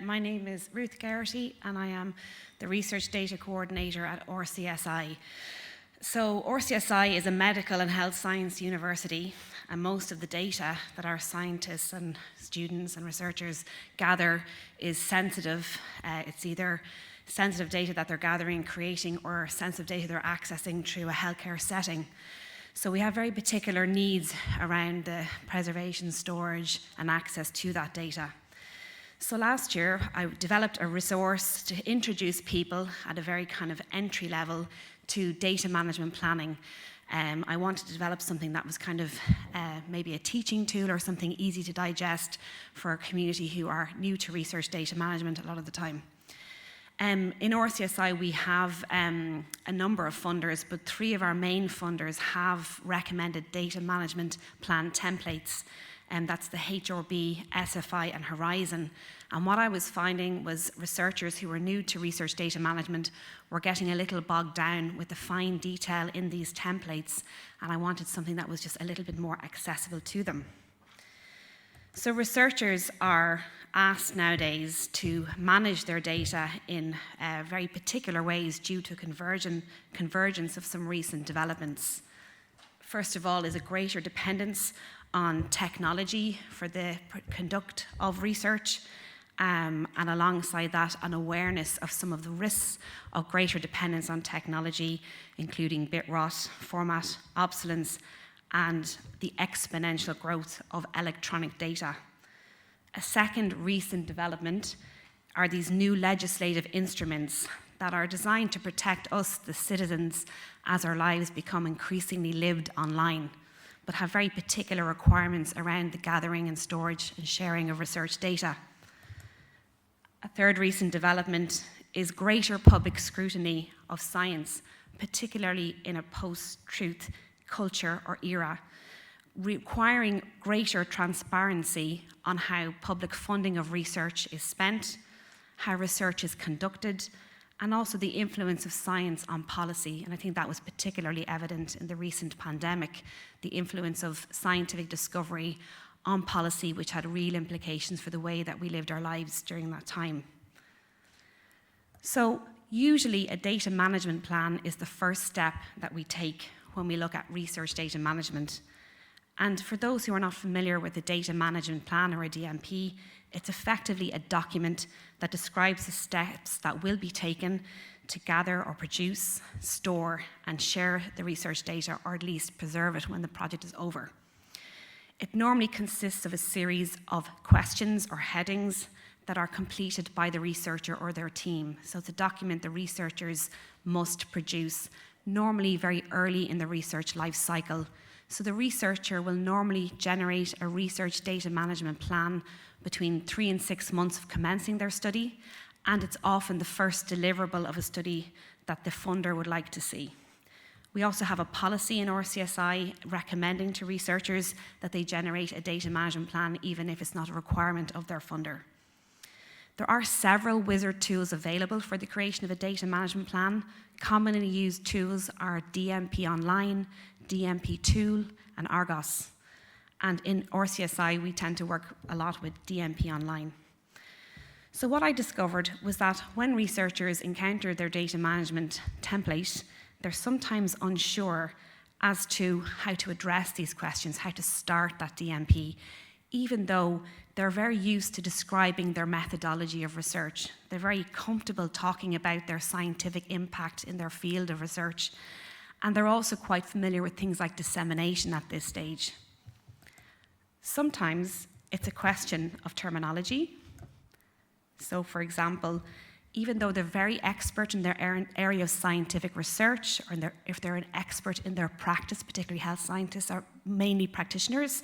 My name is Ruth Geraghty, and I am the Research Data Coordinator at RCSI. So RCSI is a medical and health science university, and most of the data that our scientists and students and researchers gather is sensitive. It's either sensitive data that they're gathering and creating, or sensitive data they're accessing through a healthcare setting. So we have very particular needs around the preservation, storage, and access to that data. So last year, I developed a resource to introduce people at a very kind of entry level to data management planning. I wanted to develop something that was kind of maybe a teaching tool or something easy to digest for a community who are new to research data management a lot of the time. In RCSI, we have a number of funders, but 3 of our main funders have recommended data management plan templates, and that's the HRB, SFI, and Horizon. And what I was finding was researchers who were new to research data management were getting a little bogged down with the fine detail in these templates, and I wanted something that was just a little bit more accessible to them. So researchers are asked nowadays to manage their data in very particular ways due to convergence of some recent developments. First of all is a greater dependence on technology for the conduct of research, and alongside that, an awareness of some of the risks of greater dependence on technology, including bit rot, format obsolescence, and the exponential growth of electronic data. A second recent development are these new legislative instruments that are designed to protect us, the citizens, as our lives become increasingly lived online, but have very particular requirements around the gathering and storage and sharing of research data. A third recent development is greater public scrutiny of science, particularly in a post-truth culture or era, requiring greater transparency on how public funding of research is spent, how research is conducted, and also the influence of science on policy. And I think that was particularly evident in the recent pandemic, the influence of scientific discovery on policy, which had real implications for the way that we lived our lives during that time. So usually a data management plan is the first step that we take when we look at research data management. And for those who are not familiar with a data management plan or a DMP, it's effectively a document that describes the steps that will be taken to gather or produce, store, and share the research data, or at least preserve it when the project is over. It normally consists of a series of questions or headings that are completed by the researcher or their team. So it's a document the researchers must produce, normally very early in the research life cycle. So the researcher will normally generate a research data management plan between 3 and 6 months of commencing their study, and it's often the first deliverable of a study that the funder would like to see. We also have a policy in RCSI recommending to researchers that they generate a data management plan, even if it's not a requirement of their funder. There are several wizard tools available for the creation of a data management plan. Commonly used tools are DMP Online, DMP Tool, and Argos. And in RCSI, we tend to work a lot with DMP Online. So what I discovered was that when researchers encounter their data management template, they're sometimes unsure as to how to address these questions, how to start that DMP, even though they're very used to describing their methodology of research. They're very comfortable talking about their scientific impact in their field of research. And they're also quite familiar with things like dissemination at this stage. Sometimes it's a question of terminology. So for example, even though they're very expert in their area of scientific research, or if they're an expert in their practice, particularly health scientists are mainly practitioners,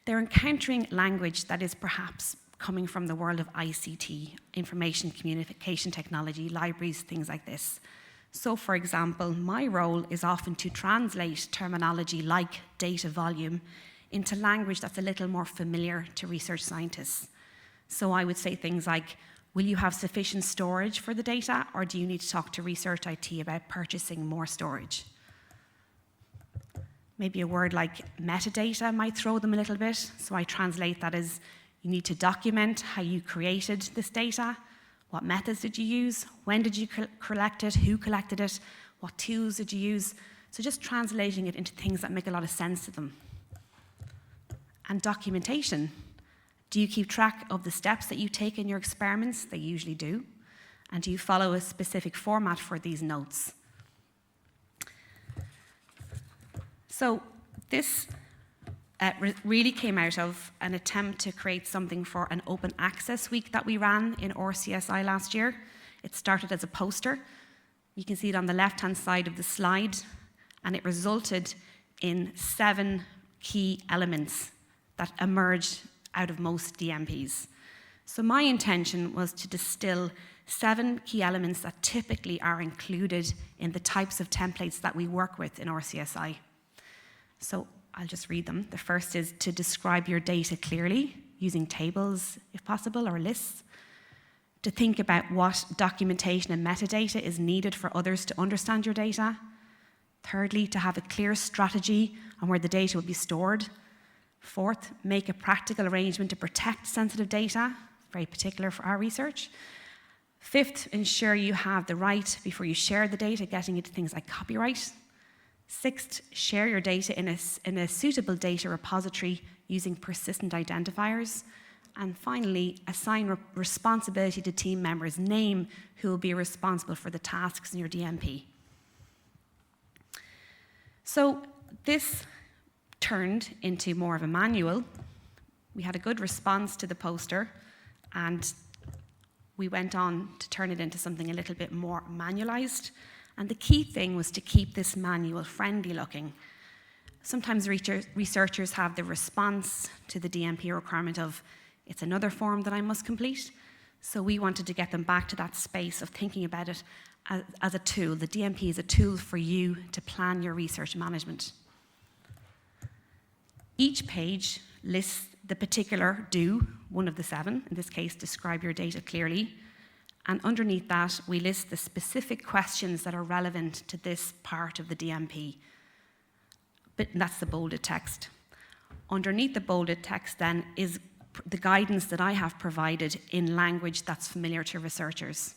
they're encountering language that is perhaps coming from the world of ICT, information communication technology, libraries, things like this. So for example, my role is often to translate terminology like data volume into language that's a little more familiar to research scientists. So I would say things like, will you have sufficient storage for the data, or do you need to talk to research IT about purchasing more storage? Maybe a word like metadata might throw them a little bit, so I translate that as, You need to document how you created this data, what methods did you use, when did you collect it, who collected it, what tools did you use. So just translating it into things that make a lot of sense to them. And documentation. Do you keep track of the steps that you take in your experiments? They usually do. And do you follow a specific format for these notes? So this really came out of an attempt to create something for an open access week that we ran in RCSI last year. It started as a poster. You can see it on the left-hand side of the slide, and it resulted in 7 key elements that emerged out of most DMPs. So my intention was to distill 7 key elements that typically are included in the types of templates that we work with in RCSI. So I'll just read them. The first is to describe your data clearly, using tables, if possible, or lists. To think about what documentation and metadata is needed for others to understand your data. Thirdly, to have a clear strategy on where the data will be stored. Fourth, make a practical arrangement to protect sensitive data, very particular for our research. Fifth, ensure you have the right before you share the data, getting into things like copyright. Sixth, share your data in a suitable data repository using persistent identifiers. And finally, assign responsibility to team members. Name who will be responsible for the tasks in your DMP. So this turned into more of a manual. We had a good response to the poster, and we went on to turn it into something a little bit more manualized. And the key thing was to keep this manual friendly looking. Sometimes researchers have the response to the DMP requirement of, it's another form that I must complete. So we wanted to get them back to that space of thinking about it as a tool. The DMP is a tool for you to plan your research management. Each page lists the particular do, one of the 7, in this case, describe your data clearly. And underneath that, we list the specific questions that are relevant to this part of the DMP. But that's the bolded text. Underneath the bolded text, then, is the guidance that I have provided in language that's familiar to researchers.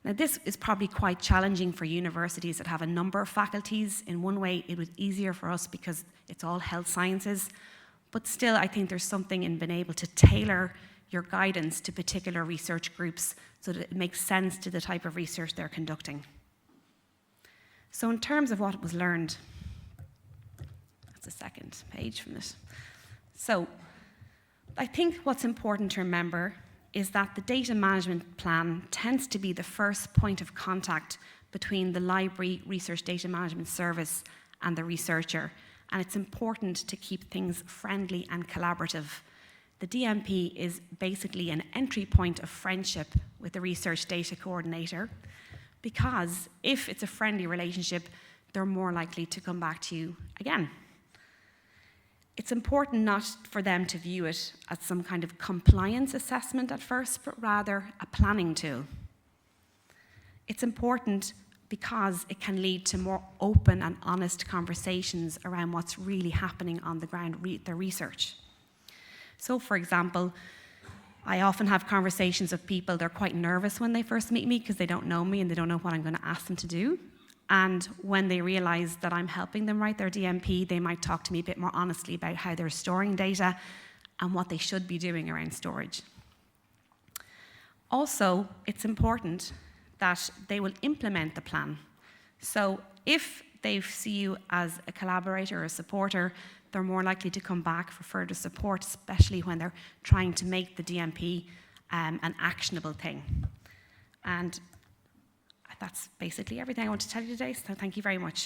Now, this is probably quite challenging for universities that have a number of faculties. In one way, it was easier for us because it's all health sciences. But still, I think there's something in being able to tailor your guidance to particular research groups so that it makes sense to the type of research they're conducting. So in terms of what was learned, that's the second page from this. So I think what's important to remember is that the data management plan tends to be the first point of contact between the library research data management service and the researcher, and it's important to keep things friendly and collaborative. The DMP is basically an entry point of friendship with the research data coordinator, because if it's a friendly relationship, they're more likely to come back to you again. It's important not for them to view it as some kind of compliance assessment at first, but rather a planning tool. It's important because it can lead to more open and honest conversations around what's really happening on the ground, the research. So, for example, I often have conversations with people, they're quite nervous when they first meet me because they don't know me and they don't know what I'm going to ask them to do. And when they realize that I'm helping them write their DMP, they might talk to me a bit more honestly about how they're storing data and what they should be doing around storage. Also, it's important that they will implement the plan. So if they see you as a collaborator or a supporter, they're more likely to come back for further support, especially when they're trying to make the DMP an actionable thing. And that's basically everything I want to tell you today, so thank you very much.